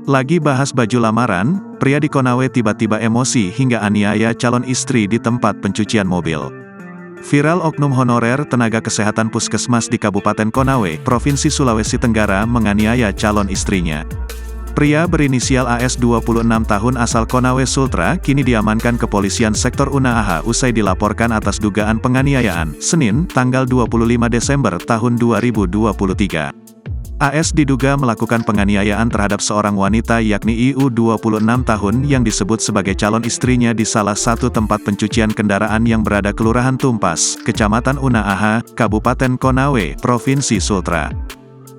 Lagi bahas baju lamaran, pria di Konawe tiba-tiba emosi hingga aniaya calon istri di tempat pencucian mobil. Viral oknum honorer tenaga kesehatan puskesmas di Kabupaten Konawe, Provinsi Sulawesi Tenggara menganiaya calon istrinya. Pria berinisial AS 26 tahun asal Konawe Sultra kini diamankan kepolisian sektor Unaaha usai dilaporkan atas dugaan penganiayaan, Senin, tanggal 25 Desember tahun 2023. AS diduga melakukan penganiayaan terhadap seorang wanita yakni IU 26 tahun yang disebut sebagai calon istrinya di salah satu tempat pencucian kendaraan yang berada Kelurahan Tumpas, Kecamatan Unaaha, Kabupaten Konawe, Provinsi Sultra.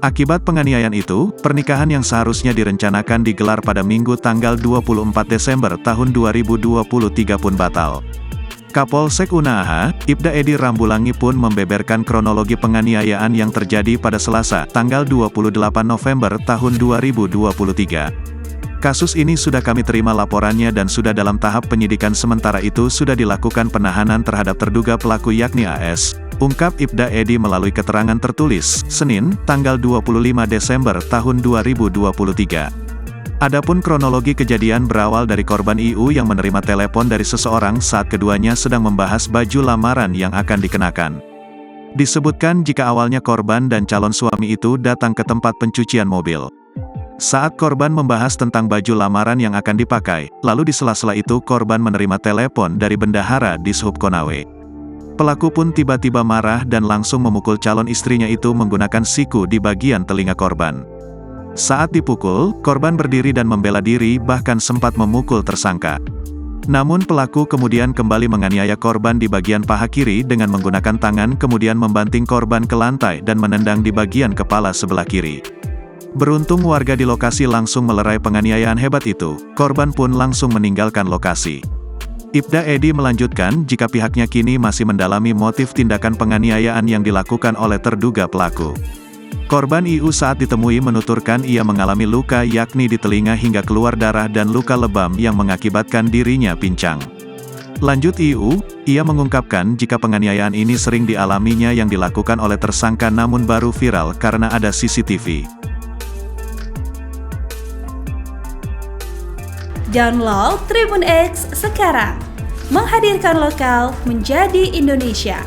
Akibat penganiayaan itu, pernikahan yang seharusnya direncanakan digelar pada Minggu tanggal 24 Desember tahun 2023 pun batal. Kapolsek Unaaha, Ibda Edi Rambulangi pun membeberkan kronologi penganiayaan yang terjadi pada Selasa, tanggal 28 November tahun 2023. Kasus ini sudah kami terima laporannya dan sudah dalam tahap penyidikan, sementara itu sudah dilakukan penahanan terhadap terduga pelaku yakni AS, ungkap Ibda Edi melalui keterangan tertulis, Senin, tanggal 25 Desember tahun 2023. Adapun kronologi kejadian berawal dari korban IU yang menerima telepon dari seseorang saat keduanya sedang membahas baju lamaran yang akan dikenakan. Disebutkan jika awalnya korban dan calon suami itu datang ke tempat pencucian mobil. Saat korban membahas tentang baju lamaran yang akan dipakai, lalu di sela-sela itu korban menerima telepon dari bendahara di Dishub Konawe. Pelaku pun tiba-tiba marah dan langsung memukul calon istrinya itu menggunakan siku di bagian telinga korban. Saat dipukul, korban berdiri dan membela diri bahkan sempat memukul tersangka. Namun pelaku kemudian kembali menganiaya korban di bagian paha kiri dengan menggunakan tangan kemudian membanting korban ke lantai dan menendang di bagian kepala sebelah kiri. Beruntung warga di lokasi langsung melerai penganiayaan hebat itu, korban pun langsung meninggalkan lokasi. Ibda Edi melanjutkan jika pihaknya kini masih mendalami motif tindakan penganiayaan yang dilakukan oleh terduga pelaku. Korban IU saat ditemui menuturkan ia mengalami luka yakni di telinga hingga keluar darah dan luka lebam yang mengakibatkan dirinya pincang. Lanjut IU, ia mengungkapkan jika penganiayaan ini sering dialaminya yang dilakukan oleh tersangka namun baru viral karena ada CCTV. Download Tribun X sekarang, menghadirkan lokal menjadi Indonesia.